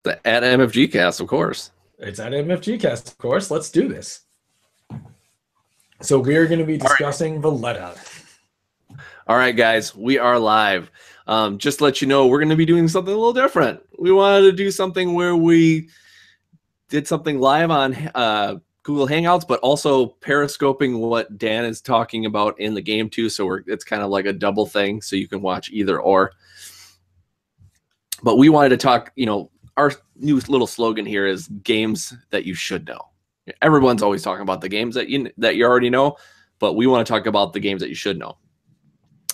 At MFG Cast, of course. It's at MFG Cast, of course. Let's do this. So we are going to be discussing Valletta. All right, guys, we are live. Just to let you know, we're going to be doing something a little different. We wanted to do something where we did something live on Google Hangouts, but also periscoping what Dan is talking about in the game too. So it's kind of like a double thing, so you can watch either or. But we wanted to talk, our new little slogan here is games that you should know. Everyone's always talking about the games that you already know, but we want to talk about the games that you should know.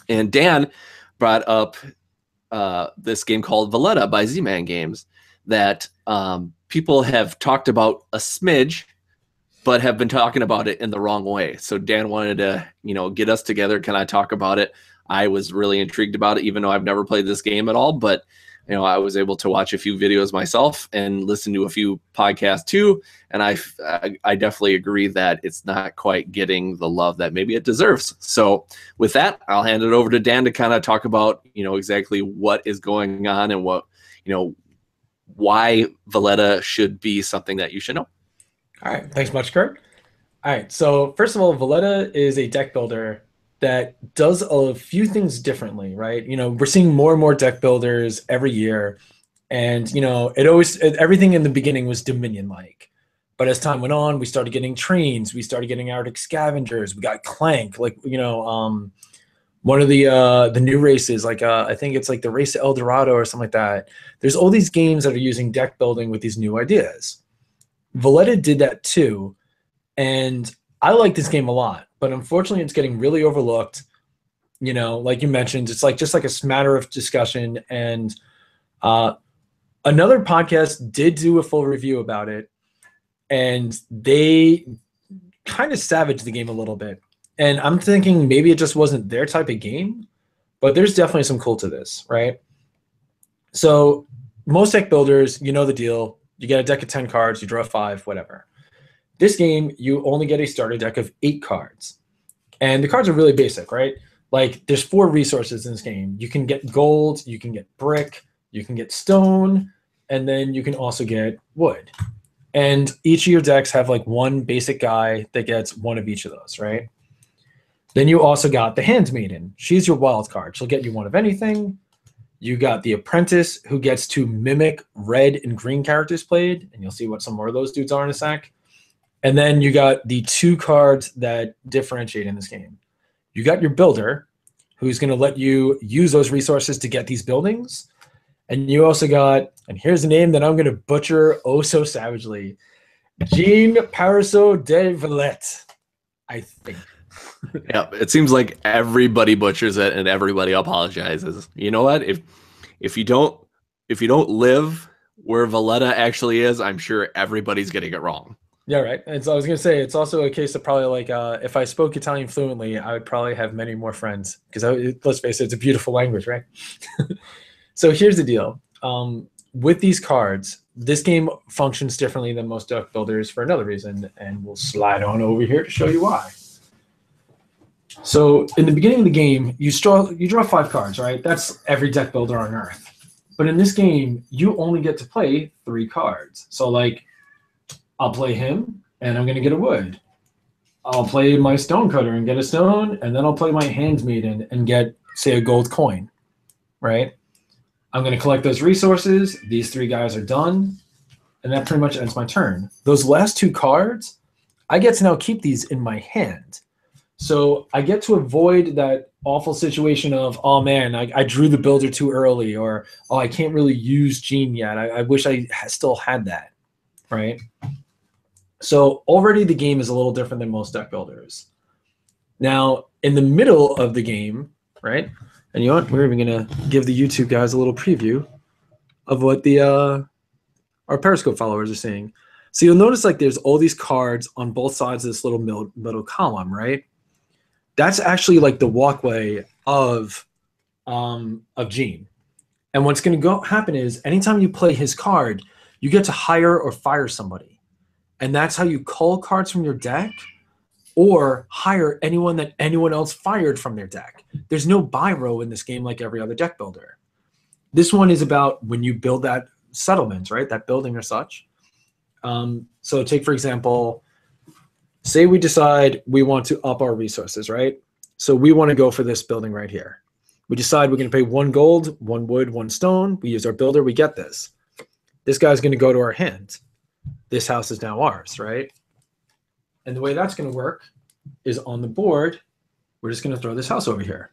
And Dan brought up this game called Valletta by Z-Man Games that people have talked about a smidge, but have been talking about it in the wrong way. So Dan wanted to, get us together. Can I talk about it? I was really intrigued about it, even though I've never played this game at all. But I was able to watch a few videos myself and listen to a few podcasts too. And I definitely agree that it's not quite getting the love that maybe it deserves. So with that, I'll hand it over to Dan to kind of talk about, exactly what is going on and what, why Valletta should be something that you should know. All right. Thanks much, Kurt. All right. So first of all, Valletta is a deck builder that does a few things differently, right? We're seeing more and more deck builders every year. And, everything in the beginning was Dominion-like. But as time went on, we started getting trains. We started getting Arctic Scavengers. We got Clank, one of the new races, I think it's like the Race to El Dorado or something like that. There's all these games that are using deck building with these new ideas. Valletta did that too. And I like this game a lot. But unfortunately, it's getting really overlooked. Like you mentioned, it's just like a matter of discussion. And another podcast did do a full review about it, and they kind of savaged the game a little bit. And I'm thinking maybe it just wasn't their type of game, but there's definitely some cool to this, right? So most deck builders, the deal. You get a deck of 10 cards, you draw 5, whatever. This game, you only get a starter deck of 8 cards. And the cards are really basic, right? Like, there's 4 resources in this game. You can get gold, you can get brick, you can get stone, and then you can also get wood. And each of your decks have, one basic guy that gets one of each of those, right? Then you also got the Handmaiden. She's your wild card. She'll get you one of anything. You got the Apprentice, who gets to mimic red and green characters played, and you'll see what some more of those dudes are in a sec. And then you got the 2 cards that differentiate in this game. You got your Builder, who's going to let you use those resources to get these buildings. And you also got, and here's a name that I'm going to butcher oh so savagely, Jean Parizeau de Valette, I think. Yeah, it seems like everybody butchers it and everybody apologizes. You know what? If you don't live where Valletta actually is, I'm sure everybody's getting it wrong. Yeah, right. And so I was going to say, it's also a case of probably if I spoke Italian fluently, I would probably have many more friends because let's face it, it's a beautiful language, right? So here's the deal. With these cards, this game functions differently than most deck builders for another reason, and we'll slide on over here to show you why. So in the beginning of the game, you draw 5 cards, right? That's every deck builder on Earth. But in this game, you only get to play 3 cards. So I'll play him, and I'm going to get a wood. I'll play my Stonecutter and get a stone, and then I'll play my Handmaiden and get, say, a gold coin, right? I'm going to collect those resources. These 3 guys are done, and that pretty much ends my turn. Those last 2 cards, I get to now keep these in my hand. So I get to avoid that awful situation of, oh, man, I drew the Builder too early, or, oh, I can't really use Jean yet. I wish I still had that, right? So already the game is a little different than most deck builders. Now, in the middle of the game, right, and you know what? We're even going to give the YouTube guys a little preview of what our Periscope followers are seeing. So you'll notice there's all these cards on both sides of this little middle column, right? That's actually the walkway of Jean. And what's going to happen is anytime you play his card, you get to hire or fire somebody. And that's how you call cards from your deck or hire anyone that anyone else fired from their deck. There's no buy row in this game like every other deck builder. This one is about when you build that settlement, right? That building or such. So take, for example, say we decide we want to up our resources, right? So we want to go for this building right here. We decide we're going to pay 1 gold, 1 wood, 1 stone. We use our builder. We get this. This guy's going to go to our hand. This house is now ours, right? And the way that's going to work is on the board, we're just going to throw this house over here,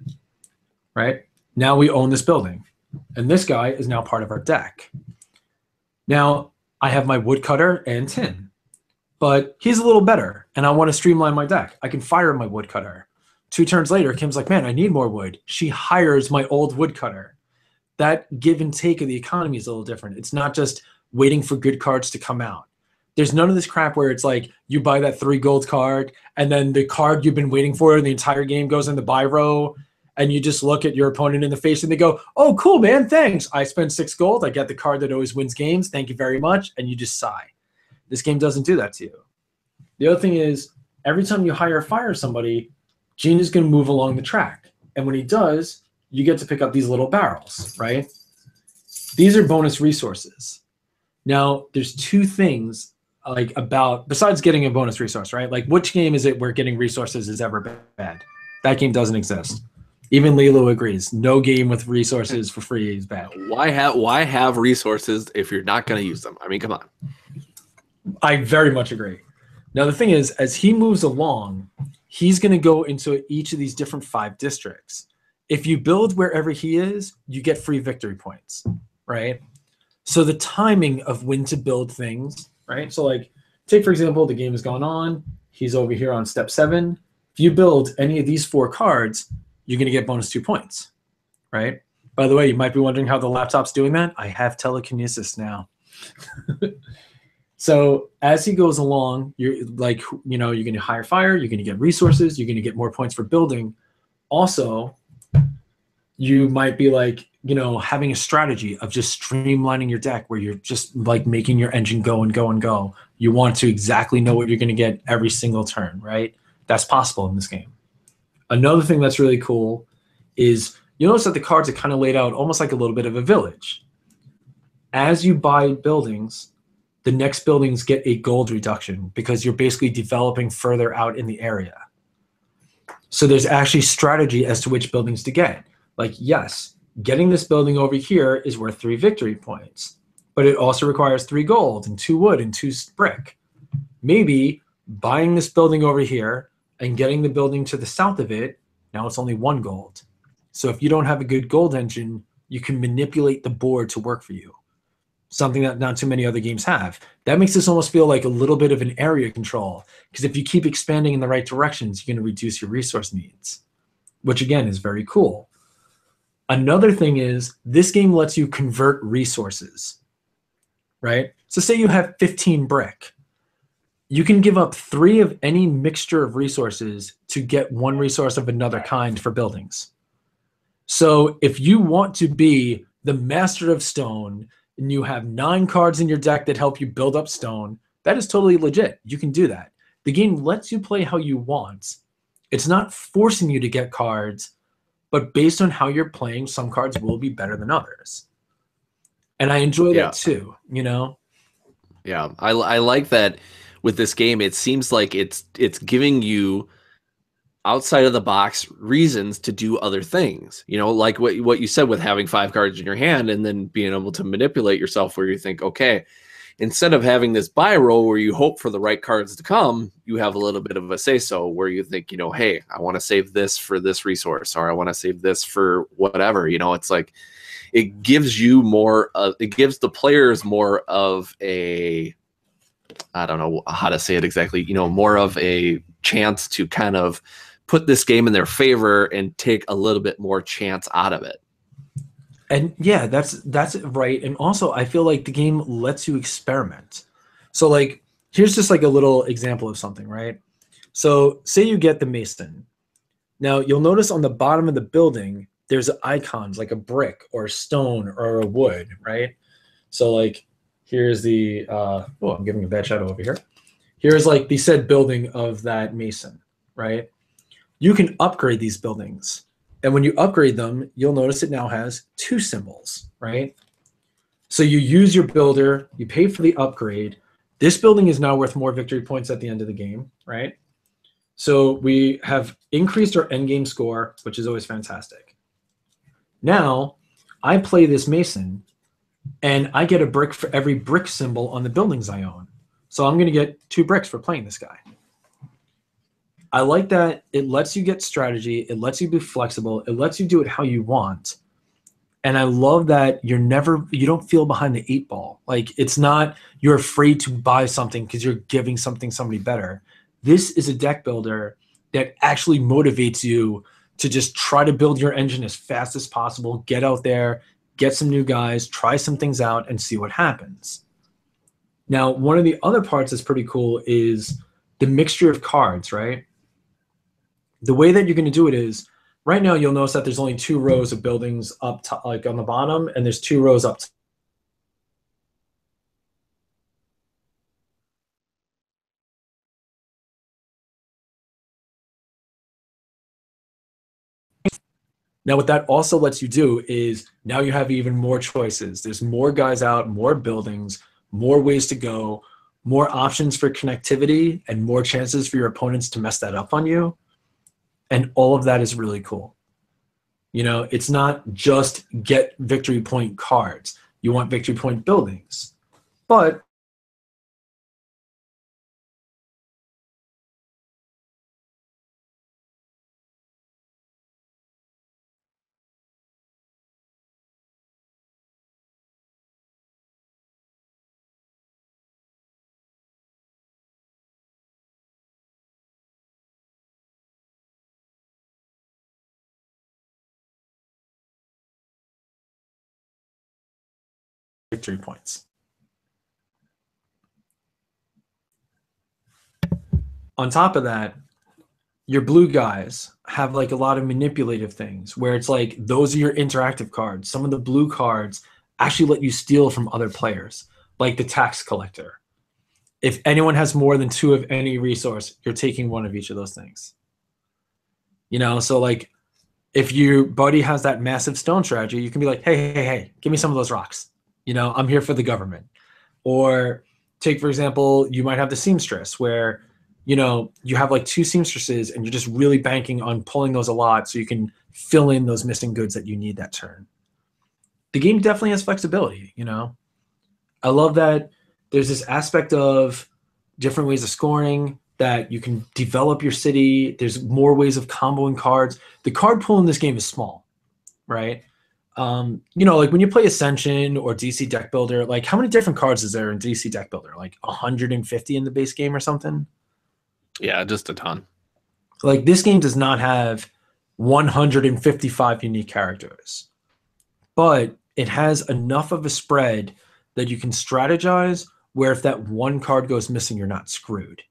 right? Now we own this building. And this guy is now part of our deck. Now, I have my woodcutter and tin, but he's a little better, and I want to streamline my deck. I can fire my woodcutter. 2 turns later, Kim's like, man, I need more wood. She hires my old woodcutter. That give and take of the economy is a little different. It's not just waiting for good cards to come out. There's none of this crap where it's like you buy that 3 gold card, and then the card you've been waiting for in the entire game goes in the buy row, and you just look at your opponent in the face and they go, oh, cool, man, thanks. I spent 6 gold. I get the card that always wins games. Thank you very much. And you just sigh. This game doesn't do that to you. The other thing is, every time you hire or fire somebody, Gene is going to move along the track. And when he does, you get to pick up these little barrels, right? These are bonus resources. Now, there's 2 things like about, besides getting a bonus resource, right? Like, which game is it where getting resources is ever bad? That game doesn't exist. Even Lilo agrees. No game with resources for free is bad. Why have resources if you're not going to use them? I mean, come on. I very much agree. Now, the thing is, as he moves along, he's going to go into each of these different 5 districts. If you build wherever he is, you get free victory points, right? So the timing of when to build things, right? So like, take, for example, the game has gone on. He's over here on step 7. If you build any of these 4 cards, you're going to get bonus 2 points, right? By the way, you might be wondering how the laptop's doing that. I have telekinesis now. So as he goes along, you're like, you're going to hire fire, you're going to get resources, you're going to get more points for building. Also, you might be like, having a strategy of just streamlining your deck where you're just like making your engine go and go and go. You want to exactly know what you're going to get every single turn, right? That's possible in this game. Another thing that's really cool is you notice that the cards are kind of laid out almost like a little bit of a village. As you buy buildings, the next buildings get a gold reduction because you're basically developing further out in the area. So there's actually strategy as to which buildings to get. Like, yes, getting this building over here is worth 3 victory points, but it also requires 3 gold and 2 wood and 2 brick. Maybe buying this building over here and getting the building to the south of it, now it's only 1 gold. So if you don't have a good gold engine, you can manipulate the board to work for you. Something that not too many other games have. That makes this almost feel like a little bit of an area control, because if you keep expanding in the right directions, you're going to reduce your resource needs, which again is very cool. Another thing is this game lets you convert resources, right? So say you have 15 brick. You can give up 3 of any mixture of resources to get 1 resource of another kind for buildings. So if you want to be the master of stone and you have 9 cards in your deck that help you build up stone, that is totally legit. You can do that. The game lets you play how you want. It's not forcing you to get cards, but based on how you're playing, some cards will be better than others. And I enjoy that too, Yeah, I like that. With this game, it seems like it's giving you outside of the box reasons to do other things. Like what you said with having 5 cards in your hand and then being able to manipulate yourself where you think, okay, instead of having this buy roll where you hope for the right cards to come, you have a little bit of a say-so where you think, hey, I want to save this for this resource, or I want to save this for whatever. It's like it gives you more, it gives the players more of a, I don't know how to say it exactly, more of a chance to kind of put this game in their favor and take a little bit more chance out of it. And yeah, that's right. And also I feel like the game lets you experiment. So like, here's just like a little example of something, right? So say you get the Mason. Now you'll notice on the bottom of the building, there's icons like a brick or a stone or a wood, right? So like, here's the, I'm giving a bad shadow over here. Here's like the said building of that Mason, right? You can upgrade these buildings. And when you upgrade them, you'll notice it now has 2 symbols, right? So you use your builder, you pay for the upgrade. This building is now worth more victory points at the end of the game, right? So we have increased our endgame score, which is always fantastic. Now, I play this Mason, and I get a brick for every brick symbol on the buildings I own. So I'm going to get 2 bricks for playing this guy. I like that it lets you get strategy, it lets you be flexible, it lets you do it how you want. And I love that you don't feel behind the 8 ball. Like, it's not you're afraid to buy something because you're giving somebody better. This is a deck builder that actually motivates you to just try to build your engine as fast as possible, get out there, get some new guys, try some things out, and see what happens. Now, one of the other parts that's pretty cool is the mixture of cards, right? The way that you're going to do it is, right now you'll notice that there's only 2 rows of buildings up top, like on the bottom, and there's 2 rows up top. Now, what that also lets you do is now you have even more choices. There's more guys out, more buildings, more ways to go, more options for connectivity, and more chances for your opponents to mess that up on you. And all of that is really cool. You know, it's not just get victory point cards. You want victory point buildings. But victory points. On top of that, your blue guys have like a lot of manipulative things where it's like those are your interactive cards. Some of the blue cards actually let you steal from other players, like the tax collector. If anyone has more than 2 of any resource, you're taking 1 of each of those things. You know, so like if your buddy has that massive stone strategy, you can be like, hey, give me some of those rocks. You know, I'm here for the government. Or take, for example, you might have the seamstress where, you know, you have like 2 seamstresses and you're just really banking on pulling those a lot so you can fill in those missing goods that you need that turn. The game definitely has flexibility, you know. I love that there's this aspect of different ways of scoring, that you can develop your city. There's more ways of comboing cards. The card pool in this game is small, right? You know, like when you play Ascension or DC Deck Builder, like how many different cards is there in DC Deck Builder? Like 150 in the base game or something? Yeah, just a ton. Like this game does not have 155 unique characters, but it has enough of a spread that you can strategize where if that one card goes missing, you're not screwed,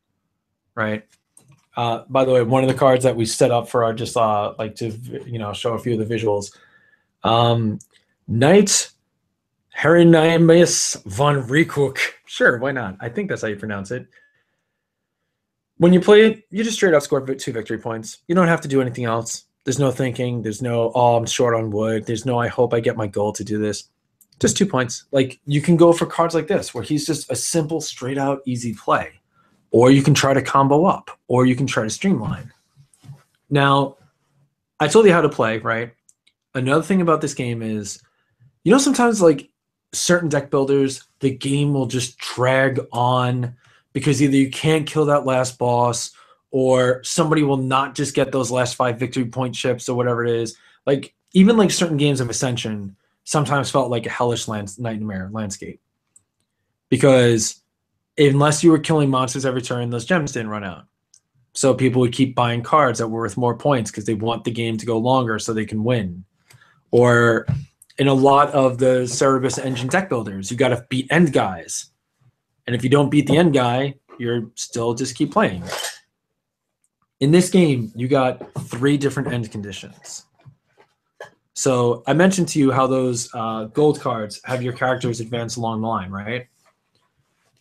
right? By the way, one of the cards that we set up for our just like to, you know, show a few of the visuals. Knight Hieronymus von Rieckhoek. Sure, why not? I think that's how you pronounce it. When you play it, you just straight out score 2 victory points. You don't have to do anything else. There's no thinking. There's no, oh, I'm short on wood. There's no, I hope I get my goal to do this. Just 2 points. Like you can go for cards like this where he's just a simple, straight out, easy play. Or you can try to combo up. Or you can try to streamline. Now, I told you how to play, right? Another thing about this game is, you know, sometimes like certain deck builders, the game will just drag on because either you can't kill that last boss or somebody will not just get those last 5 victory point chips or whatever it is. Like even like certain games of Ascension sometimes felt like a hellish nightmare landscape because unless you were killing monsters every turn, those gems didn't run out. So people would keep buying cards that were worth more points because they want the game to go longer so they can win. Or in a lot of the Cerebus engine deck builders, you got to beat end guys. And if you don't beat the end guy, you're still just keep playing. In this game, you got 3 different end conditions. So I mentioned to you how those gold cards have your characters advance along the line, right?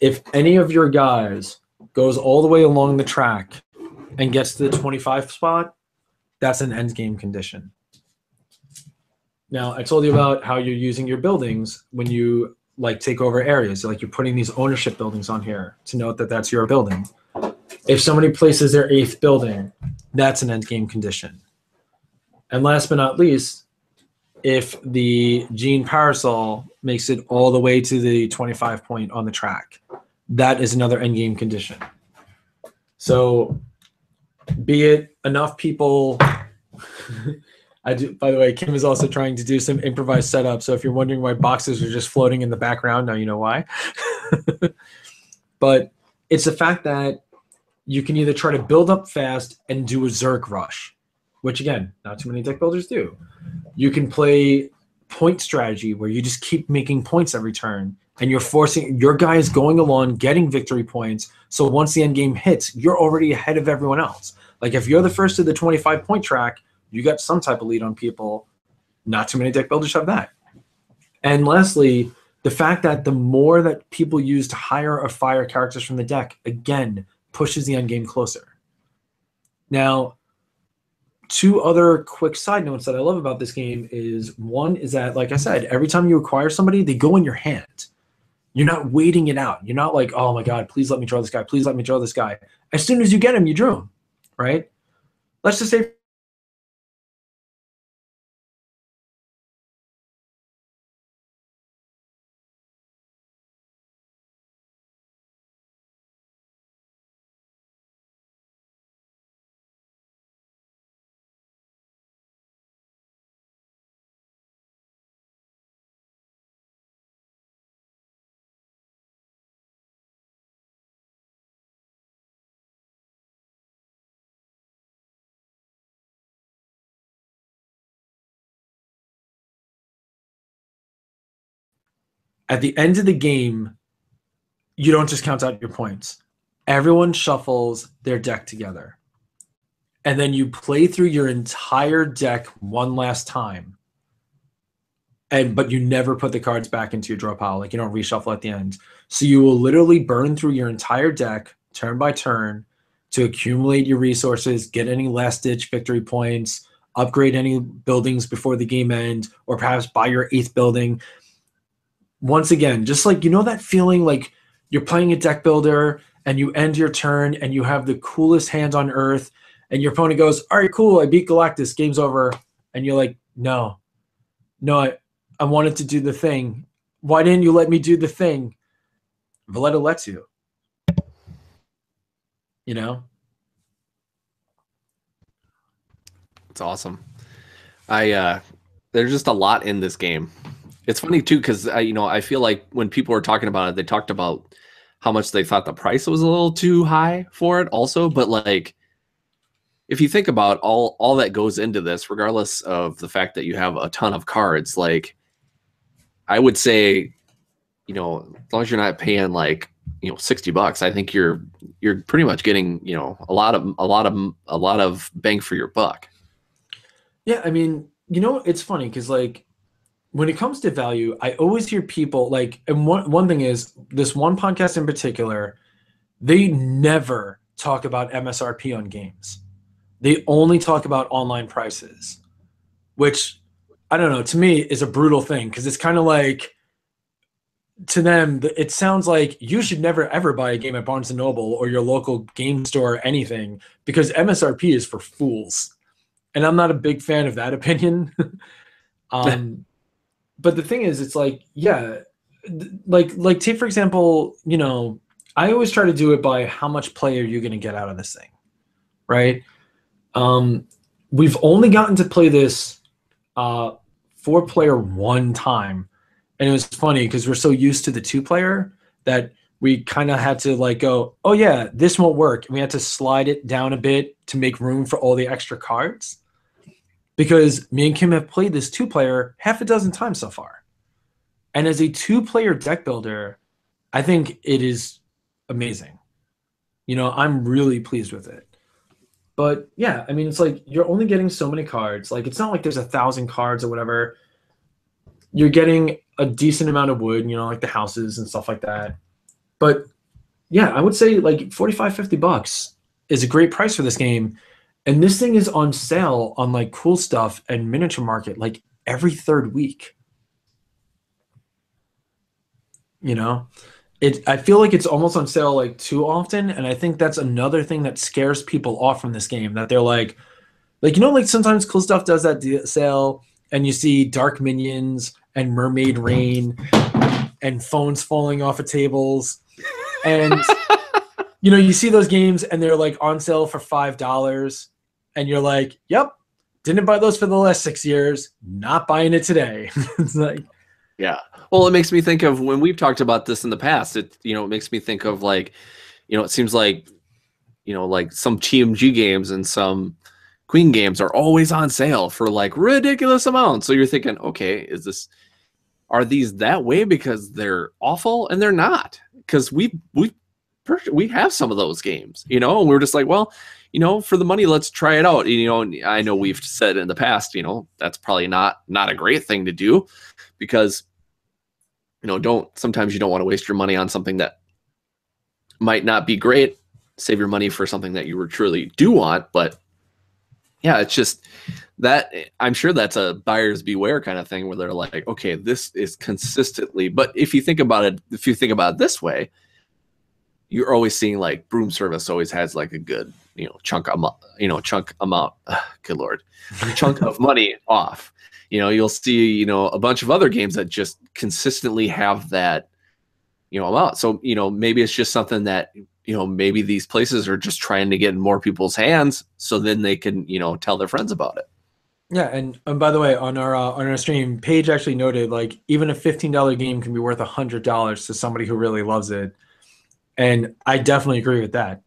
If any of your guys goes all the way along the track and gets to the 25 spot, that's an end game condition. Now, I told you about how you're using your buildings when you like take over areas. Like you're putting these ownership buildings on here to note that that's your building. If somebody places their 8th building, that's an end game condition. And last but not least, if the Gene Parasol makes it all the way to the 25 point on the track, that is another end game condition. So be it enough people. I do. By the way, Kim is also trying to do some improvised setup. So if you're wondering why boxes are just floating in the background, now you know why. But it's the fact that you can either try to build up fast and do a Zerg rush, which again, not too many deck builders do. You can play point strategy where you just keep making points every turn, and you're forcing your guys going along, getting victory points. So once the end game hits, you're already ahead of everyone else. Like if you're the first to the 25 point track, you got some type of lead on people. Not too many deck builders have that. And lastly, the fact that the more that people use to hire or fire characters from the deck, again, pushes the end game closer. Now, 2 other quick side notes that I love about this game is, one is that, like I said, every time you acquire somebody, they go in your hand. You're not waiting it out. You're not like, oh my God, please let me draw this guy. Please let me draw this guy. As soon as you get him, you drew him, right? Let's just say at the end of the game, you don't just count out your points. Everyone shuffles their deck together. And then you play through your entire deck one last time. But you never put the cards back into your draw pile. Like you don't reshuffle at the end. So you will literally burn through your entire deck turn by turn to accumulate your resources, get any last-ditch victory points, upgrade any buildings before the game end, or perhaps buy your 8th building. Once again, just like, you know that feeling like you're playing a deck builder and you end your turn and you have the coolest hands on earth and your opponent goes, all right, cool, I beat Galactus, game's over. And you're like, no, I wanted to do the thing. Why didn't you let me do the thing? Valletta lets you. You know? It's awesome. There's just a lot in this game. It's funny too, because I feel like when people were talking about it, they talked about how much they thought the price was a little too high for it also. But like, if you think about all that goes into this, regardless of the fact that you have a ton of cards, like I would say, as long as you're not paying like, $60, I think you're pretty much getting, a lot of bang for your buck. Yeah, I mean, it's funny because like when it comes to value, I always hear people like, and one thing is this one podcast in particular, they never talk about MSRP on games. They only talk about online prices, which I don't know, to me is a brutal thing because it's kind of like, to them, it sounds like you should never ever buy a game at Barnes & Noble or your local game store or anything because MSRP is for fools. And I'm not a big fan of that opinion. But the thing is, it's like, yeah, like take, for example, I always try to do it by how much play are you going to get out of this thing, right? We've only gotten to play this 4-player one time. And it was funny because we're so used to the 2-player that we kind of had to like go, oh yeah, this won't work. And we had to slide it down a bit to make room for all the extra cards. Because me and Kim have played this 2-player half a dozen times so far. And as a 2-player deck builder, I think it is amazing. I'm really pleased with it. But yeah, I mean, it's like you're only getting so many cards. Like it's not like there's 1,000 cards or whatever. You're getting a decent amount of wood, like the houses and stuff like that. But yeah, I would say like $45-$50 is a great price for this game. And this thing is on sale on like Cool Stuff and Miniature Market like every 3rd week. You know, I feel like it's almost on sale like too often, and I think that's another thing that scares people off from this game. That they're like like sometimes Cool Stuff does that sale, and you see Dark Minions and Mermaid Rain and phones falling off of tables, and you see those games and they're like on sale for $5, and you're like, yep, didn't buy those for the last 6 years, not buying it today. It's like, yeah. Well, it makes me think of when we've talked about this in the past. It makes me think of like, it seems like, like some TMG games and some Queen games are always on sale for like ridiculous amounts. So you're thinking, okay, are these that way because they're awful? And they're not, because we have some of those games, and we're just like, well, for the money, let's try it out. And I know we've said in the past, that's probably not a great thing to do, because sometimes you don't want to waste your money on something that might not be great. Save your money for something that you truly do want. But yeah, it's just that I'm sure that's a buyer's beware kind of thing, where they're like, okay, this is consistently. But if you think about it this way, you're always seeing like Broom Service always has like a good, chunk amount, good Lord, chunk of money off. You'll see, a bunch of other games that just consistently have that, amount. So, maybe it's just something that, maybe these places are just trying to get in more people's hands, so then they can, tell their friends about it. Yeah, and by the way, on our stream, Paige actually noted like even a $15 game can be worth $100 to somebody who really loves it, and I definitely agree with that.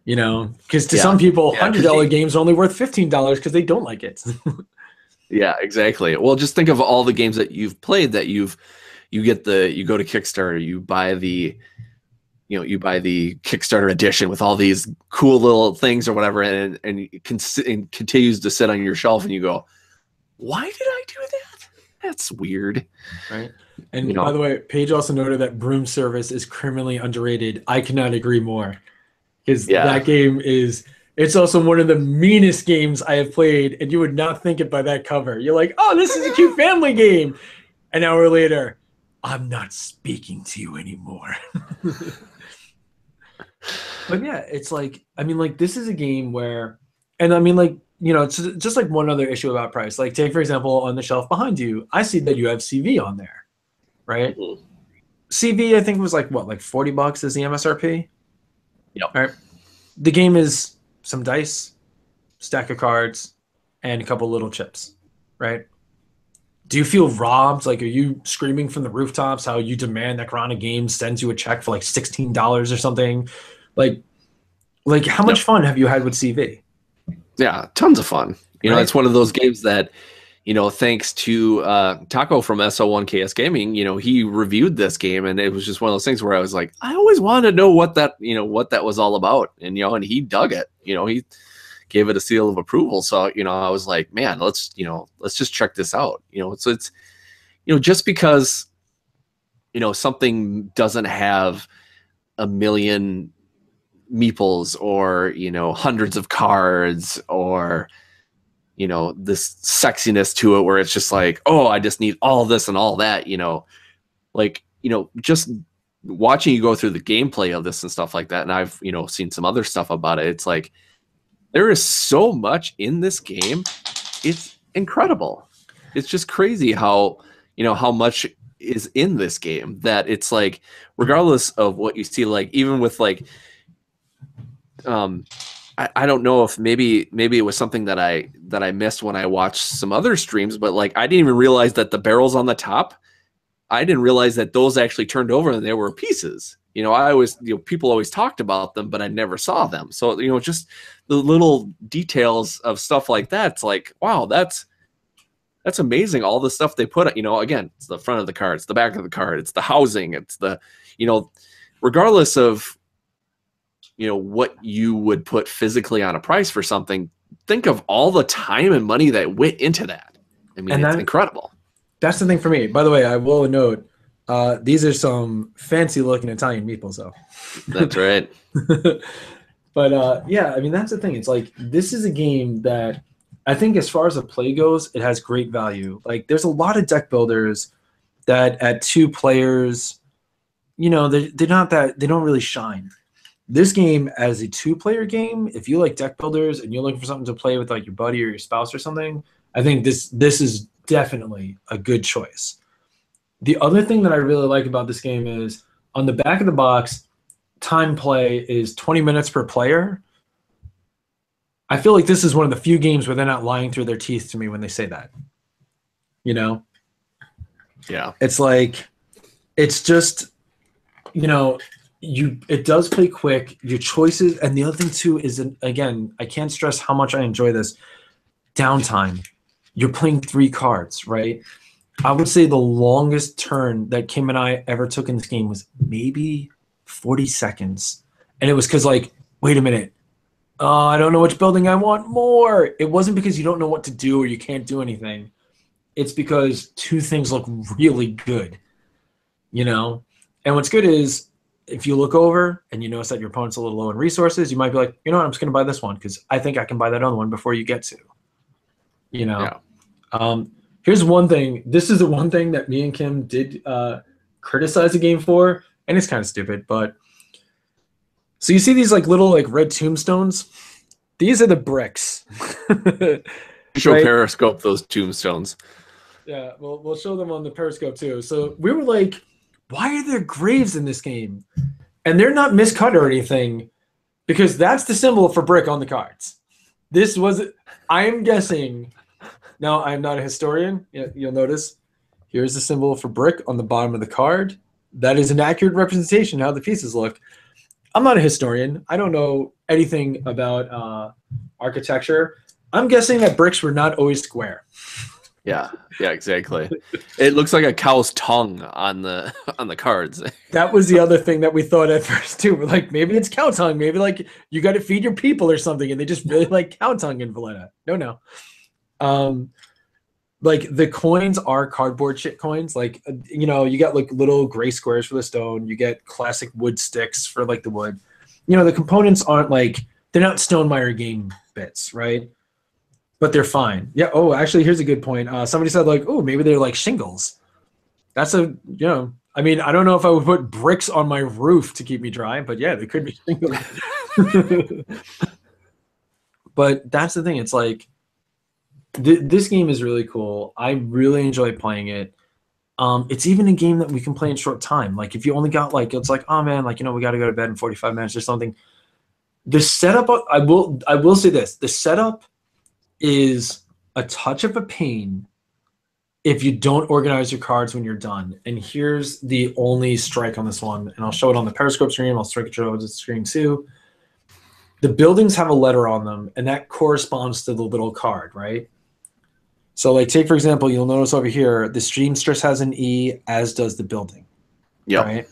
Because to some people, $100 games are only worth $15 because they don't like it. Yeah, exactly. Well, just think of all the games that you've played that you go to Kickstarter, you buy the Kickstarter edition with all these cool little things or whatever, and it continues to sit on your shelf, and you go, why did I do that? That's weird. Right. And by the way, Paige also noted that Broom Service is criminally underrated. I cannot agree more, because that game it's also one of the meanest games I have played, and you would not think it by that cover. You're like, oh, this is a cute family game. An hour later, I'm not speaking to you anymore. But yeah, it's like, this is a game where, and it's just like one other issue about price. Like, take, for example, on the shelf behind you, I see that you have CV on there, right? Mm-hmm. CV, I think, was like $40 is the MSRP? Yep. Right. The game is some dice, stack of cards, and a couple little chips, right? Do you feel robbed? Like, are you screaming from the rooftops how you demand that Corona Games sends you a check for like $16 or something? Like how much fun have you had with CV? Yeah, tons of fun. It's one of those games that, thanks to Taco from SO1KS Gaming, he reviewed this game, and it was just one of those things where I was like, I always wanted to know what that was all about. And, and he dug it, he gave it a seal of approval. So, I was like, man, let's just check this out. So it's, just because, something doesn't have a million meeples or, hundreds of cards or, this sexiness to it where it's just like, oh, I just need all this and all that, just watching you go through the gameplay of this and stuff like that. And I've, seen some other stuff about it. It's like, there is so much in this game. It's incredible. It's just crazy how much is in this game, that it's like, regardless of what you see, like even with like, I don't know if maybe it was something that I missed when I watched some other streams, but like I didn't even realize that the barrels on the top, I didn't realize that those actually turned over and they were pieces. I always, people always talked about them, but I never saw them. So, just the little details of stuff like that. It's like, wow, that's amazing. All the stuff they put, again, it's the front of the card, it's the back of the card, it's the housing, it's the, regardless of, what you would put physically on a price for something, think of all the time and money that went into that. I mean, it's incredible. That's the thing for me. By the way, I will note, these are some fancy looking Italian meatballs, though. That's right. But yeah, that's the thing. It's like, this is a game that I think, as far as the play goes, it has great value. Like, there's a lot of deck builders that at 2 players you know, they're not that, they don't really shine. This game as a 2-player game, if you like deck builders and you're looking for something to play with like your buddy or your spouse or something, I think this is definitely a good choice. The other thing that I really like about this game is on the back of the box, time play is 20 minutes per player. I feel like this is one of the few games where they're not lying through their teeth to me when they say that. You know? Yeah. It's like, it's just, you know, it does play quick. Your choices, and the other thing too is, again, I can't stress how much I enjoy this. Downtime. You're playing 3 cards, right? I would say the longest turn that Kim and I ever took in this game was maybe 40 seconds. And it was because, like, wait a minute. I don't know which building I want more. It wasn't because you don't know what to do or you can't do anything. It's because 2 things look really good, you know? And what's good is, if you look over and you notice that your opponent's a little low in resources, you might be like, you know what, I'm just going to buy this one because I think I can buy that other one before you get to. You know? Yeah. Here's one thing. This is the one thing that me and Kim did criticize the game for, and it's kind of stupid, but so you see these like little like red tombstones? These are the bricks. Show right? Periscope those tombstones. Yeah, we'll show them on the Periscope too. So we were like, why are there graves in this game? And they're not miscut or anything, because that's the symbol for brick on the cards. This was, I am guessing, now I'm not a historian, you'll notice, here's the symbol for brick on the bottom of the card. That is an accurate representation of how the pieces look. I'm not a historian. I don't know anything about architecture. I'm guessing that bricks were not always square. Yeah, exactly. It looks like a cow's tongue on the cards. That was the other thing that we thought at first too. We're like, maybe it's cow tongue. Maybe like you got to feed your people or something, and they just really like cow tongue in Valletta. No. Like the coins are cardboard shit coins. Like, you know, you got like little gray squares for the stone. You get classic wood sticks for like the wood. You know, the components aren't like, they're not Stonemaier game bits, right? But they're fine. Yeah. Oh, actually, here's a good point. Somebody said like, oh, maybe they're like shingles. That's a, you know, I mean, I don't know if I would put bricks on my roof to keep me dry, but yeah, they could be shingles. But that's the thing. It's like, this game is really cool. I really enjoy playing it. It's even a game that we can play in short time. Like if you only got like, it's like, oh man, like, you know, we got to go to bed in 45 minutes or something. The setup, I will say this, the setup is a touch of a pain if you don't organize your cards when you're done. And here's the only strike on this one, and I'll show it on the Periscope stream. I'll strike it over the screen too. The buildings have a letter on them, and that corresponds to the little card, right? So like take, for example, you'll notice over here, the seamstress has an E, as does the building. Yeah. Right?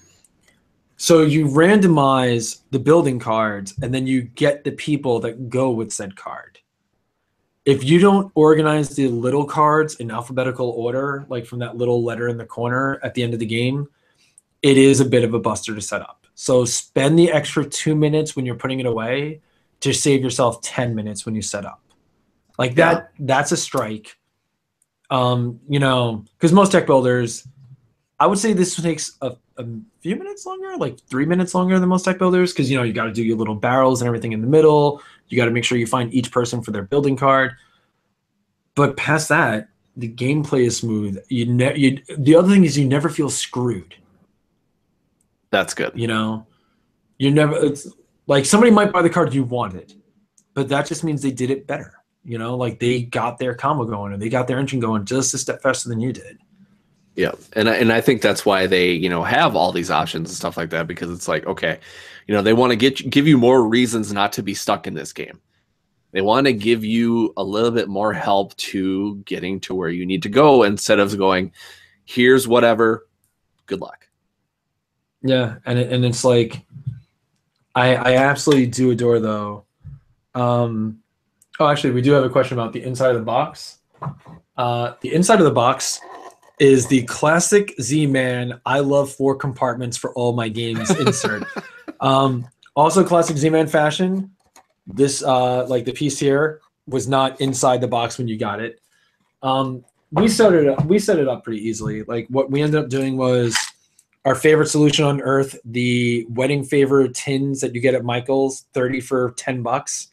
So you randomize the building cards, and then you get the people that go with said card. If you don't organize the little cards in alphabetical order, like from that little letter in the corner at the end of the game, it is a bit of a buster to set up. So spend the extra 2 minutes when you're putting it away to save yourself 10 minutes when you set up. Like that, that's a strike. You know, because most deck builders, I would say this takes a few minutes longer, like 3 minutes longer than most deck builders, because, you know, you got to do your little barrels and everything in the middle. You got to make sure you find each person for their building card. But past that, the gameplay is smooth. The other thing is you never feel screwed. That's good. You know, it's like somebody might buy the card you wanted, but that just means they did it better. You know, like they got their combo going and they got their engine going just a step faster than you did. Yeah, and I think that's why they, you know, have all these options and stuff like that, because it's like, okay, you know, they want to give you more reasons not to be stuck in this game. They want to give you a little bit more help to getting to where you need to go, instead of going, here's whatever, good luck. Yeah, and it's like, I absolutely do adore though. Oh, actually, we do have a question about the inside of the box. The inside of the box is the classic Z-Man, I love 4 compartments for all my games insert. Also classic Z-Man fashion. This, like the piece here, was not inside the box when you got it. We set it up pretty easily. Like what we ended up doing was our favorite solution on earth, the wedding favor tins that you get at Michael's, 30 for $10.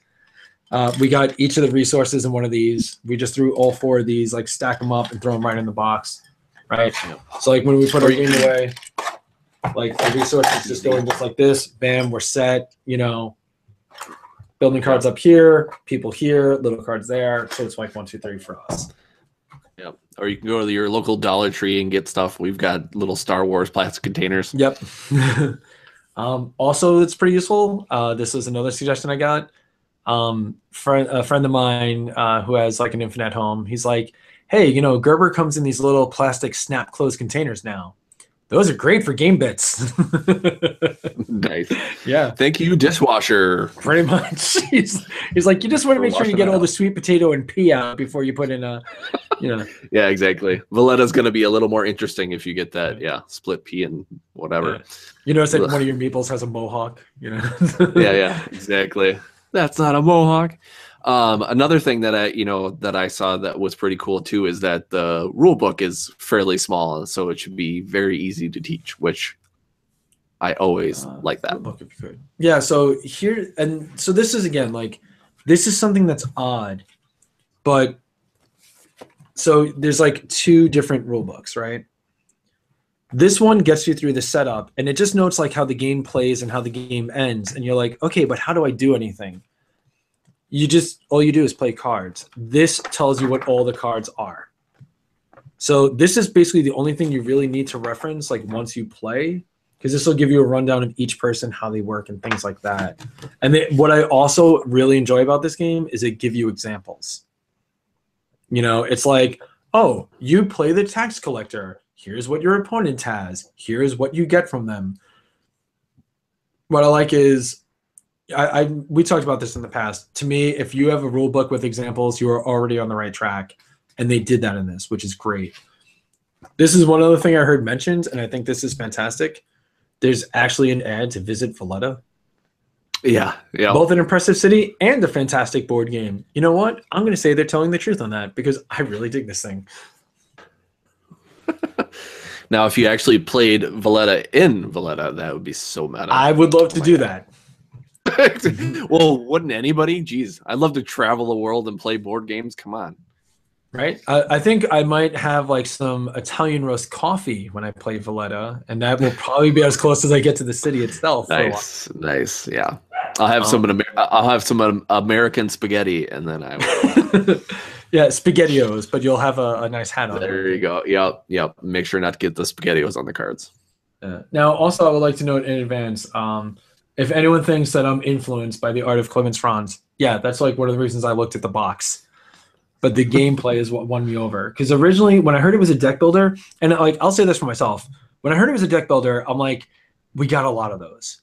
We got each of the resources in one of these. We just threw all 4 of these, like stack them up and throw them right in the box, right? Yep. So like when we put our game away, like the resources just go in just like this. Bam, we're set. You know, building cards up here, people here, little cards there. So it's like 1, 2, 3 for us. Yep. Or you can go to your local Dollar Tree and get stuff. We've got little Star Wars plastic containers. Yep. Also, it's pretty useful. This is another suggestion I got. A friend of mine who has like an infinite home. He's like, hey, you know, Gerber comes in these little plastic snap close containers now. Those are great for game bits. Nice. Yeah. Thank you, dishwasher. Pretty much. He's like, you just want to make sure you get all the sweet potato and pea out before you put in a, you know. Yeah, exactly. Valletta's going to be a little more interesting if you get that, split pea and whatever. Yeah. You notice that one of your meeples has a mohawk, you know. Yeah, exactly. That's not a mohawk. Another thing that I saw that was pretty cool too is that the rule book is fairly small, so it should be very easy to teach, which I always like that. Book if you could. Yeah, so here and so this is again like this is something that's odd, but so there's like 2 different rule books, right? This one gets you through the setup, and it just notes like how the game plays and how the game ends, and you're like, okay, but how do I do anything? All you do is play cards. This tells you what all the cards are. So this is basically the only thing you really need to reference like once you play, because this will give you a rundown of each person, how they work and things like that. And what I also really enjoy about this game is it give you examples. You know, it's like, oh, you play the tax collector. Here's what your opponent has. Here's what you get from them. What I like is we talked about this in the past. To me, if you have a rule book with examples, you are already on the right track. And they did that in this, which is great. This is one other thing I heard mentioned, and I think this is fantastic. There's actually an ad to visit Valletta. Yeah. Both an impressive city and a fantastic board game. You know what? I'm going to say they're telling the truth on that because I really dig this thing. Now, if you actually played Valletta in Valletta, that would be so meta. I would love to do that. Well, wouldn't anybody? Jeez, I'd love to travel the world and play board games. Come on. Right? I think I might have like some Italian roast coffee when I play Valletta, and that will probably be as close as I get to the city itself. Nice. Yeah, I'll have some American spaghetti, and then I will. Yeah, SpaghettiOs, but you'll have a nice hat on. There you go. Yep. Make sure not to get the SpaghettiOs on the cards. Now, also, I would like to note in advance, if anyone thinks that I'm influenced by the art of Clemens Franz, yeah, that's like one of the reasons I looked at the box. But the gameplay is what won me over. Because originally, when I heard it was a deck builder, and like I'll say this for myself, when I heard it was a deck builder, I'm like, we got a lot of those.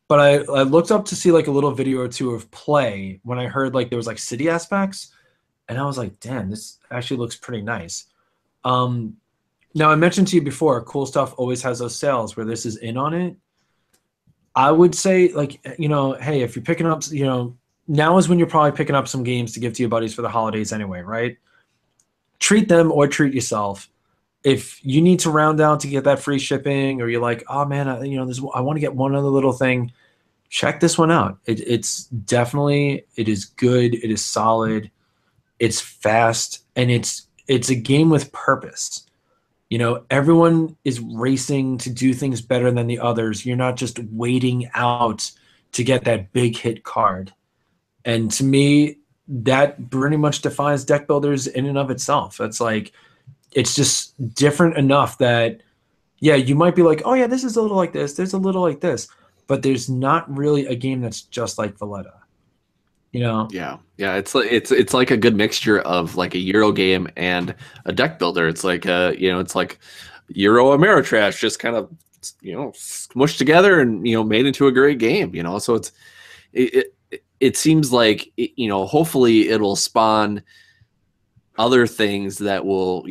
But I looked up to see like a little video or 2 of play when I heard like there was like city aspects, and I was like, damn, this actually looks pretty nice. Now I mentioned to you before, Cool Stuff always has those sales where this is in on it. I would say like, you know, hey, if you're picking up, you know, now is when you're probably picking up some games to give to your buddies for the holidays anyway, right? Treat them or treat yourself. If you need to round out to get that free shipping, or you're like, oh man, I want to get one other little thing, check this one out. It's definitely, it is good. It is solid. It's fast, and it's a game with purpose. You know, everyone is racing to do things better than the others. You're not just waiting out to get that big hit card. And to me, that pretty much defines deck builders in and of itself. That's like, it's just different enough that, yeah, you might be like, oh yeah, this is a little like this, there's a little like this, but there's not really a game that's just like Valletta. You know? Yeah. It's like a good mixture of like a Euro game and a deck builder. It's like it's like Euro Ameritrash, just kind of smushed together and made into a great game. So it seems like hopefully it'll spawn other things that will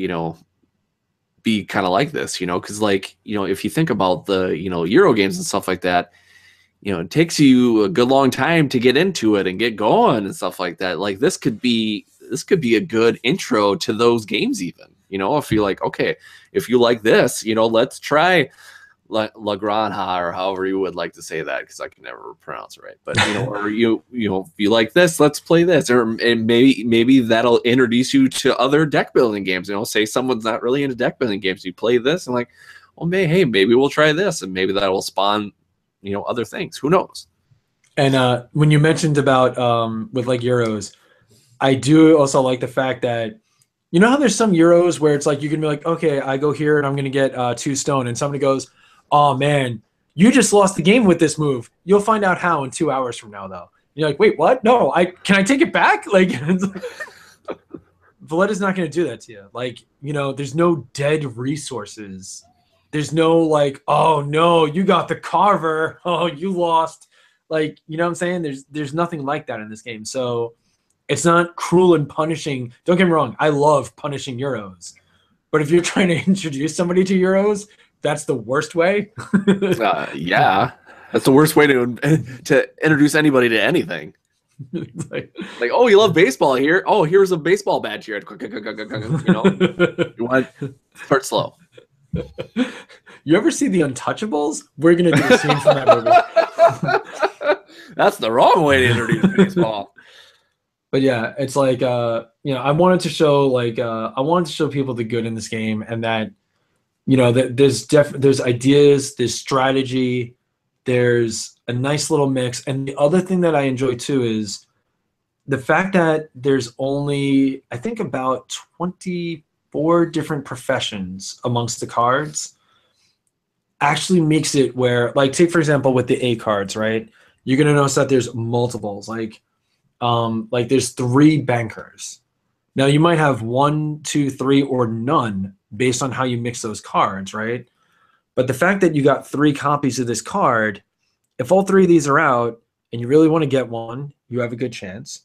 be kind of like this. Because if you think about the Euro games and stuff like that. It takes you a good long time to get into it and get going and stuff like that. Like this could be a good intro to those games even, if you're like, okay, if you like this, let's try La Granja, or however you would like to say that, because I can never pronounce it right. But or if you like this, let's play this, and maybe that'll introduce you to other deck building games. Say someone's not really into deck building games, you play this and like, well, maybe we'll try this, and maybe that will spawn other things. Who knows? And when you mentioned about with like Euros, I do also like the fact that how there's some Euros where it's like you can be like, okay, I go here and I'm gonna get 2 stone, and somebody goes, oh man, you just lost the game with this move. You'll find out how in 2 hours from now, though. You're like, wait, what? No, can I take it back? Like, Valletta's not going to do that to you. Like, there's no dead resources. There's no like, oh no, you got the Carver. Oh, you lost. Like, you know what I'm saying? There's nothing like that in this game. So it's not cruel and punishing. Don't get me wrong. I love punishing Euros. But if you're trying to introduce somebody to Euros, that's the worst way. Yeah, that's the worst way to introduce anybody to anything. like, oh, you love baseball here. Oh, here's a baseball badge here. You want to start slow. You ever see The Untouchables? We're gonna do a scene from that movie. That's the wrong way to introduce baseball. But yeah, it's like I wanted to show people the good in this game, and that that there's ideas, there's strategy, there's a nice little mix. And the other thing that I enjoy too is the fact that there's only, I think, about 24 different professions amongst the cards actually makes it where, like, take for example with the A cards, right? You're gonna notice that there's multiples, like there's 3 bankers. Now you might have 1, 2, 3, or none based on how you mix those cards, right? But the fact that you got 3 copies of this card, if all 3 of these are out and you really want to get one, you have a good chance.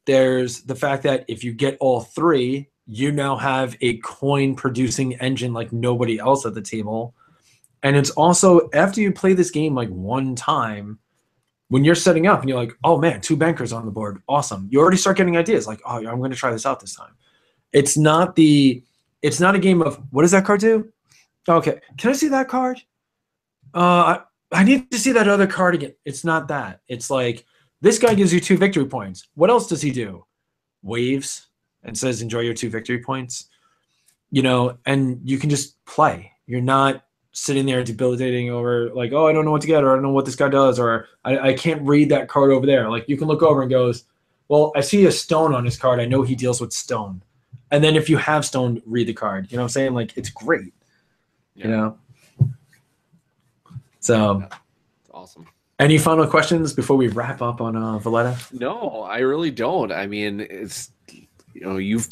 There's the fact that if you get all 3, you now have a coin producing engine like nobody else at the table. And it's also, after you play this game like one time, when you're setting up and you're like, oh man, 2 bankers on the board, awesome. You already start getting ideas like, oh, I'm going to try this out this time. It's not a game of, what does that card do? Okay, can I see that card? I need to see that other card again. It's not that. It's like, this guy gives you 2 victory points. What else does he do? Waves and says, enjoy your 2 victory points. And you can just play. You're not sitting there debilitating over like, oh, I don't know what to get, or I don't know what this guy does, or I can't read that card over there. Like, you can look over and goes, well, I see a stone on his card. I know he deals with stone. And then if you have stone, read the card. You know what I'm saying? Like, it's great. Yeah. So it's awesome. Any final questions before we wrap up on Valletta? No, I really don't. I mean, it's you've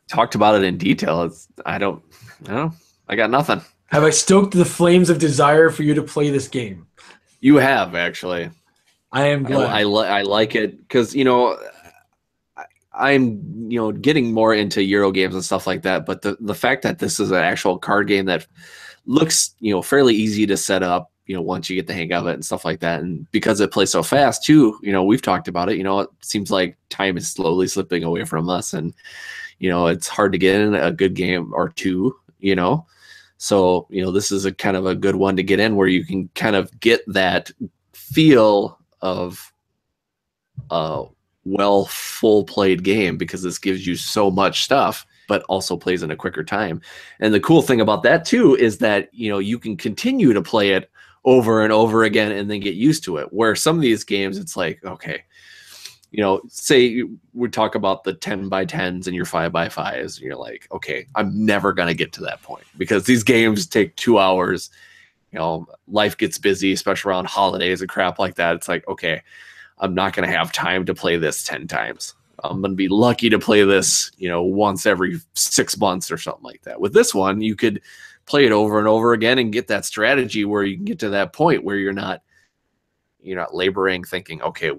talked about it in detail. I don't know. I got nothing. Have I stoked the flames of desire for you to play this game? You have, actually. I am glad. I like it because I'm getting more into Euro games and stuff like that. But the fact that this is an actual card game that looks fairly easy to set up, once you get the hang of it and stuff like that, and because it plays so fast too, we've talked about it. It seems like time is slowly slipping away from us, and it's hard to get in a good game or two. So, this is a kind of a good one to get in where you can kind of get that feel of a full played game, because this gives you so much stuff, but also plays in a quicker time. And the cool thing about that too is that, you can continue to play it over and over again and then get used to it. Where some of these games, it's like, okay, say we talk about the 10x10s and your 5x5s, and you're like, okay, I'm never going to get to that point because these games take 2 hours. Life gets busy, especially around holidays and crap like that. It's like, okay, I'm not going to have time to play this 10 times. I'm going to be lucky to play this, once every 6 months or something like that. With this one, you could play it over and over again and get that strategy where you can get to that point where you're not laboring thinking, okay,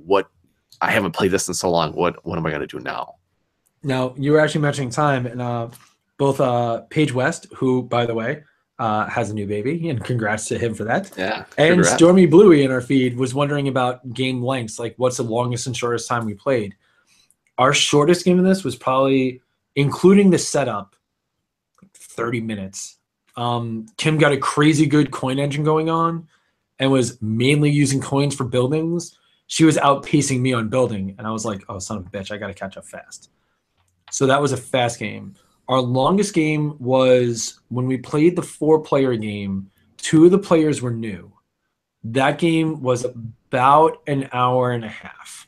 I haven't played this in so long. What am I going to do now? Now, you were actually mentioning time, and both Paige West, who, by the way, has a new baby, and congrats to him for that. Yeah. And congrats. Stormy Bluey in our feed was wondering about game lengths, like what's the longest and shortest time we played. Our shortest game of this was probably, including the setup, 30 minutes. Kim got a crazy good coin engine going on and was mainly using coins for buildings. She was outpacing me on building, and I was like, oh, son of a bitch, I got to catch up fast. So that was a fast game. Our longest game was when we played the 4-player game. 2 of the players were new. That game was about an hour and a half.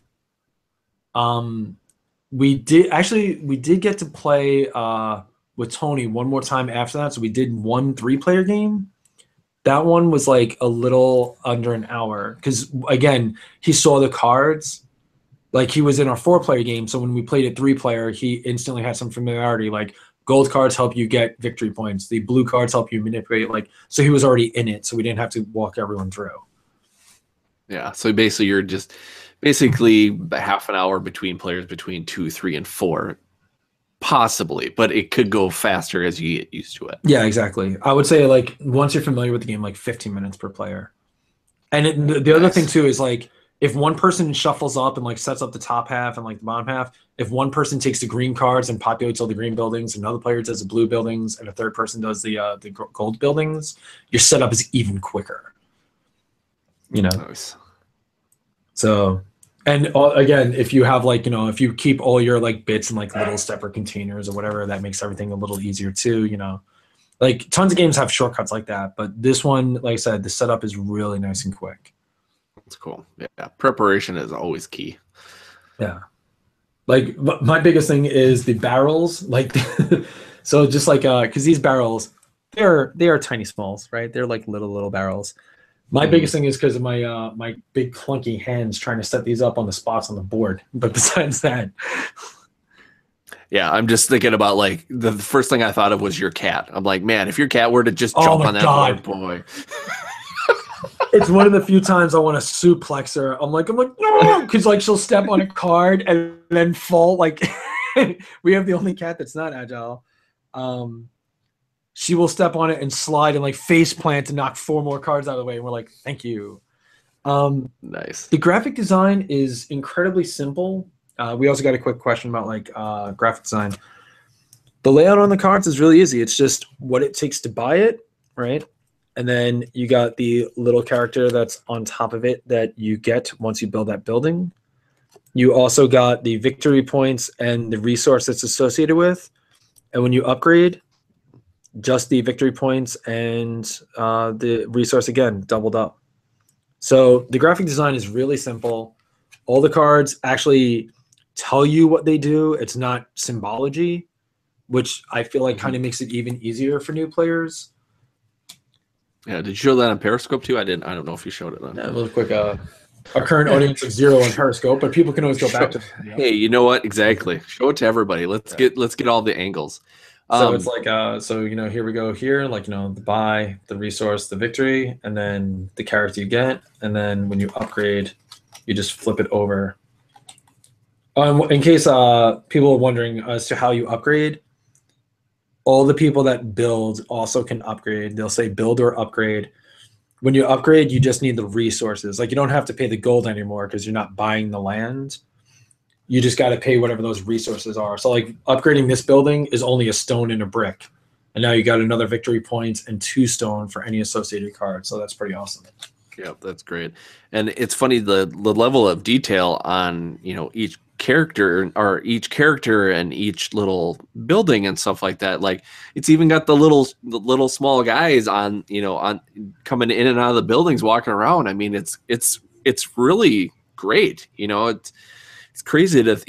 We did get to play with Tony one more time after that. So we did 1 3-player game. That one was like a little under an hour because, again, he saw the cards. Like, he was in our 4-player game. So when we played a 3-player, he instantly had some familiarity. Like, gold cards help you get victory points. The blue cards help you manipulate. Like, so he was already in it. So we didn't have to walk everyone through. Yeah. So basically, you're just basically half an hour between players between 2, 3, and 4. Possibly, but it could go faster as you get used to it. Yeah, exactly. I would say, like, once you're familiar with the game, like 15 minutes per player. And the other thing too is, like, if one person shuffles up and like sets up the top half and like the bottom half, if one person takes the green cards and populates all the green buildings, another player does the blue buildings, and a third person does the gold buildings, your setup is even quicker. You know. Nice. So. And again, if you have like, if you keep all your like bits in like little separate containers or whatever, that makes everything a little easier too, Like, tons of games have shortcuts like that, but this one, like I said, the setup is really nice and quick. That's cool. Yeah, preparation is always key. Yeah. Like, my biggest thing is the barrels. Like, so just like, because these barrels, they are tiny smalls, right? They're like little barrels. My biggest thing is because of my my big clunky hands trying to set these up on the spots on the board. But besides that, yeah, I'm just thinking about, like, the first thing I thought of was your cat. I'm like, man, if your cat were to just jump on that board, boy. It's one of the few times I want to suplex her. I'm like, no, because like she'll step on a card and then fall. Like, we have the only cat that's not agile. She will step on it and slide and like face plant to knock 4 more cards out of the way. And we're like, thank you. Nice. The graphic design is incredibly simple. We also got a quick question about like graphic design. The layout on the cards is really easy. It's just what it takes to buy it, right? And then you got the little character that's on top of it that you get once you build that building. You also got the victory points and the resource that's associated with. And when you upgrade, just the victory points and the resource, again, doubled up. So the graphic design is really simple. All the cards actually tell you what they do. It's not symbology, which I feel like kind of makes it even easier for new players. Yeah, did you show that on Periscope too? I didn't. I don't know if you showed it on. Yeah, real quick. Our current audience is 0 on Periscope, but people can always go back to. Hey, you know what? Exactly. Show it to everybody. Let's get all the angles. So it's like, here we go here, like, the buy, the resource, the victory, and then the character you get. And then when you upgrade, you just flip it over. In case people are wondering as to how you upgrade, all the people that build also can upgrade. They'll say build or upgrade. When you upgrade, you just need the resources. Like, you don't have to pay the gold anymore because you're not buying the land. You just got to pay whatever those resources are. So like upgrading this building is only a stone and a brick. And now you got another victory point and 2 stone for any associated card. So that's pretty awesome. Yeah, that's great. And it's funny, the level of detail on, each character and each little building and stuff like that. Like, it's even got the little small guys on coming in and out of the buildings, walking around. I mean, it's really great. It's crazy to,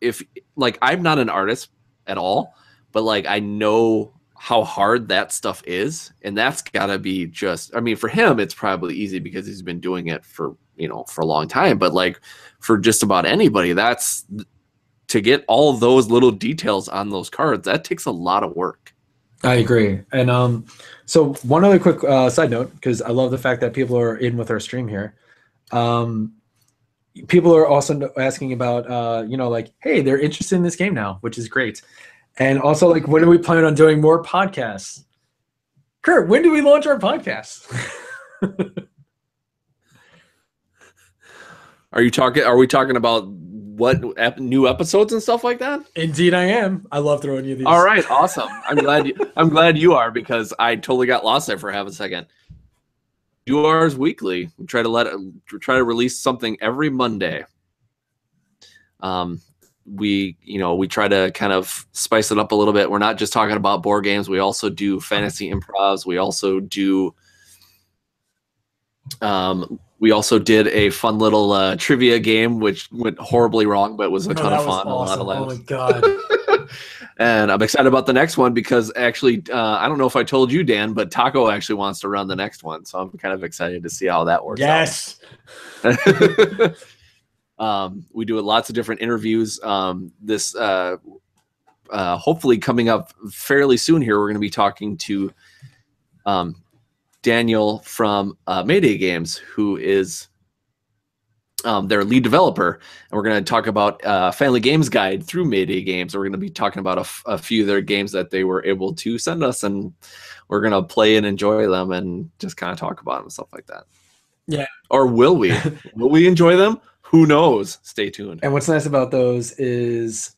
if like, I'm not an artist at all, but like, I know how hard that stuff is. And that's gotta be just, I mean, for him, it's probably easy because he's been doing it for a long time, but like for just about anybody, that's to get all those little details on those cards, that takes a lot of work. I agree. And so one other quick side note, because I love the fact that people are in with our stream here. People are also asking about, like, hey, they're interested in this game now, which is great. And also, like, when do we plan on doing more podcasts? Kurt, when do we launch our podcast? Are we talking about new episodes and stuff like that? Indeed, I am. I love throwing you these. All right, awesome. I'm glad you are, because I totally got lost there for half a second. Do ours weekly. We try to release something every Monday. We try to kind of spice it up a little bit. We're not just talking about board games. We also do fantasy improvs. We also do we also did a fun little trivia game, which went horribly wrong, but was a ton of fun. Awesome. A lot of laughs. laughs. Oh my god! And I'm excited about the next one because actually, I don't know if I told you, Dan, but Taco actually wants to run the next one, so I'm kind of excited to see how that works. Yes. We do lots of different interviews. This hopefully coming up fairly soon here, we're going to be talking to Daniel from Mayday Games, who is their lead developer, and we're going to talk about Family Games Guide through Mayday Games. We're going to be talking about a few of their games that they were able to send us, and we're going to play and enjoy them and just kind of talk about them and stuff like that. Yeah. Or will we? Will we enjoy them? Who knows? Stay tuned. And what's nice about those is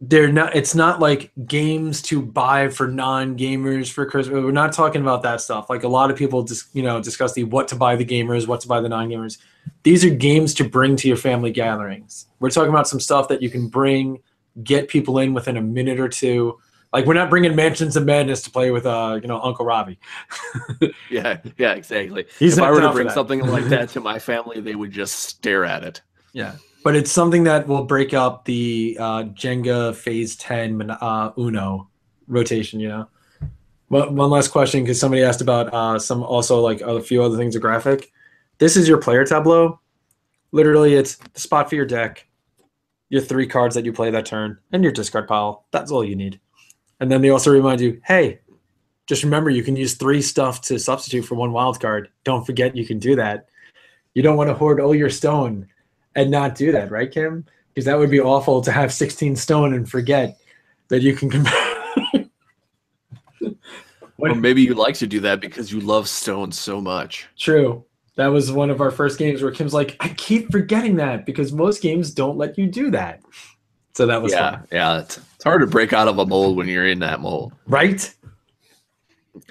they're not. It's not like games to buy for non-gamers for Christmas. We're not talking about that stuff. Like a lot of people discuss the what to buy the gamers, what to buy the non-gamers. These are games to bring to your family gatherings. We're talking about some stuff that you can bring, get people in within a minute or two. Like we're not bringing Mansions of Madness to play with Uncle Robbie. yeah, exactly. If I were to bring something like that to my family, they would just stare at it. Yeah. But it's something that will break up the Jenga Phase 10 Uno rotation, But one last question, because somebody asked about a few other things of graphic. This is your player tableau. Literally, it's the spot for your deck, your 3 cards that you play that turn, and your discard pile. That's all you need. And then they also remind you, hey, just remember you can use 3 stuff to substitute for 1 wild card. Don't forget you can do that. You don't want to hoard all your stone and not do that, right, Kim? Because that would be awful to have 16 stone and forget that you can compare. Or maybe you like to do that because you love stone so much. True. That was one of our first games where Kim's like, I keep forgetting that because most games don't let you do that. So that was fun. Yeah. It's hard to break out of a mold when you're in that mold. Right?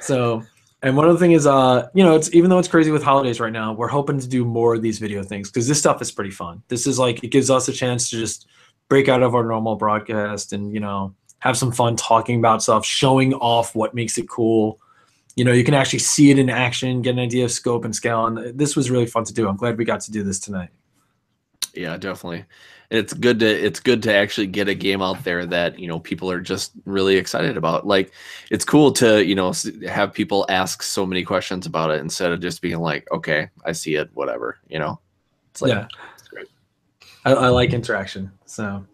So, and one other thing is, it's even though it's crazy with holidays right now, we're hoping to do more of these video things because this stuff is pretty fun. This is like, it gives us a chance to just break out of our normal broadcast and, have some fun talking about stuff, showing off what makes it cool. You can actually see it in action, get an idea of scope and scale. And this was really fun to do. I'm glad we got to do this tonight. Yeah, definitely. It's good to actually get a game out there that, people are just really excited about. Like, it's cool to, have people ask so many questions about it instead of just being like, okay, I see it, whatever, It's like, yeah, it's great. I like interaction. So,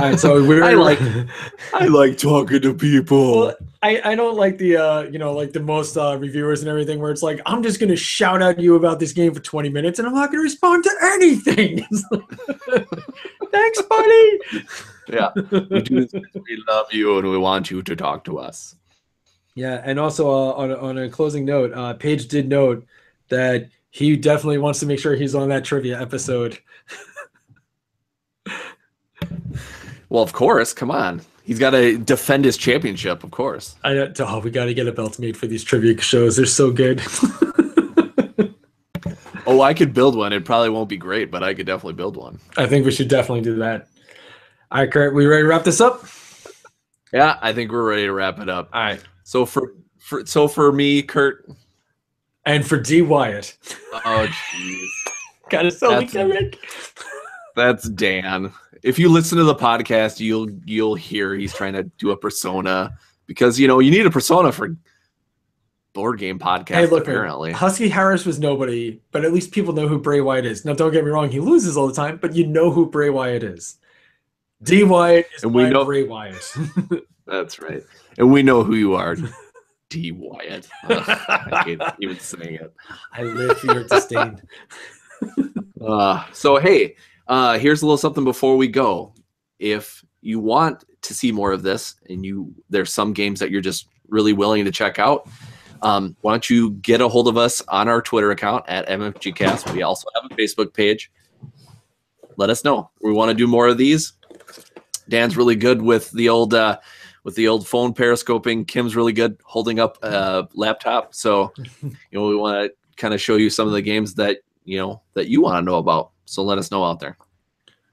all right. So I like talking to people. Well, I don't like the like the most reviewers and everything where it's like I'm just gonna shout at you about this game for 20 minutes and I'm not gonna respond to anything. Thanks, buddy. Yeah, we do this because we love you and we want you to talk to us. Yeah, and also on a closing note, Paige did note that he definitely wants to make sure he's on that trivia episode. Well, of course. Come on. He's got to defend his championship, of course. I know. Oh, we got to get a belt made for these trivia shows. They're so good. Oh, I could build one. It probably won't be great, but I could definitely build one. I think we should definitely do that. All right, Kurt, we ready to wrap this up? Yeah, I think we're ready to wrap it up. All right. So for me, Kurt, and for D Wyatt. Oh, jeez. Got a silly gimmick. That's Dan. If you listen to the podcast, you'll hear he's trying to do a persona because you need a persona for board game podcast. Hey, look, apparently, Husky Harris was nobody, but at least people know who Bray Wyatt is. Now, don't get me wrong; he loses all the time, but you know who Bray Wyatt is. D Wyatt is Bray Wyatt. That's right, and we know who you are, D Wyatt. I hate even saying it. I live for your disdain. So hey. Here's a little something before we go. If you want to see more of this and there's some games that you're just really willing to check out, why don't you get a hold of us on our Twitter account at MFGcast. We also have a Facebook page. let us know. We want to do more of these. Dan's really good with the old phone periscoping. Kim's really good holding up a laptop. So, we want to kind of show you some of the games that you want to know about. So let us know out there.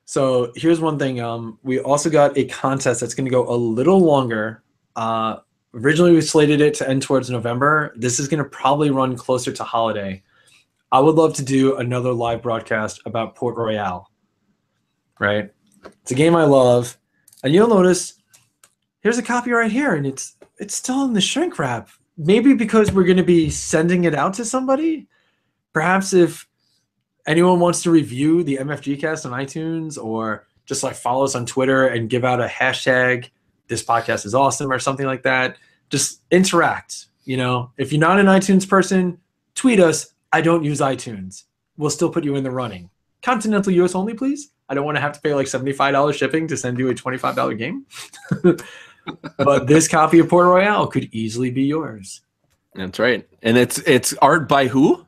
So here's one thing. We also got a contest that's going to go a little longer. Originally, we slated it to end towards November. This is going to probably run closer to holiday. I would love to do another live broadcast about Port Royale. Right? It's a game I love. And you'll notice here's a copy right here, and it's still in the shrink wrap. Maybe because we're going to be sending it out to somebody. Perhaps if anyone wants to review the MFG Cast on iTunes, or just like follow us on Twitter and give out a hashtag, this podcast is awesome, or something like that. Just interact. If you're not an iTunes person, tweet us. I don't use iTunes. We'll still put you in the running. Continental US only, please. I don't want to have to pay like $75 shipping to send you a $25 game. But this copy of Port Royale could easily be yours. That's right. And it's art by who?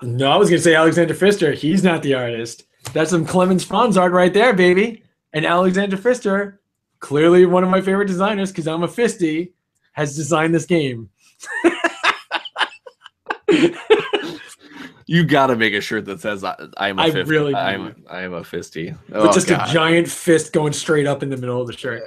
No, I was going to say Alexander Pfister. He's not the artist. That's some Clemens Franz art right there, baby. And Alexander Pfister, clearly one of my favorite designers because I'm a Fisty, has designed this game. You got to make a shirt that says I'm a Fisty. Really I'm a Fisty. But just God. A giant fist going straight up in the middle of the shirt.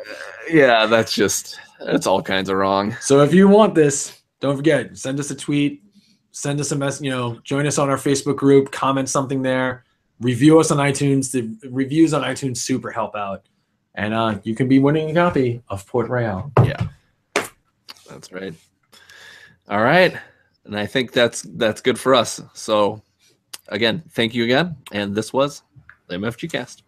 Yeah, that's all kinds of wrong. So if you want this, don't forget, send us a tweet, send us a message, join us on our Facebook group, comment something there, review us on iTunes. The reviews on iTunes super help out. And you can be winning a copy of Port Royale. Yeah, that's right. All right. And I think that's good for us. So, again, thank you again. And this was the MFG Cast.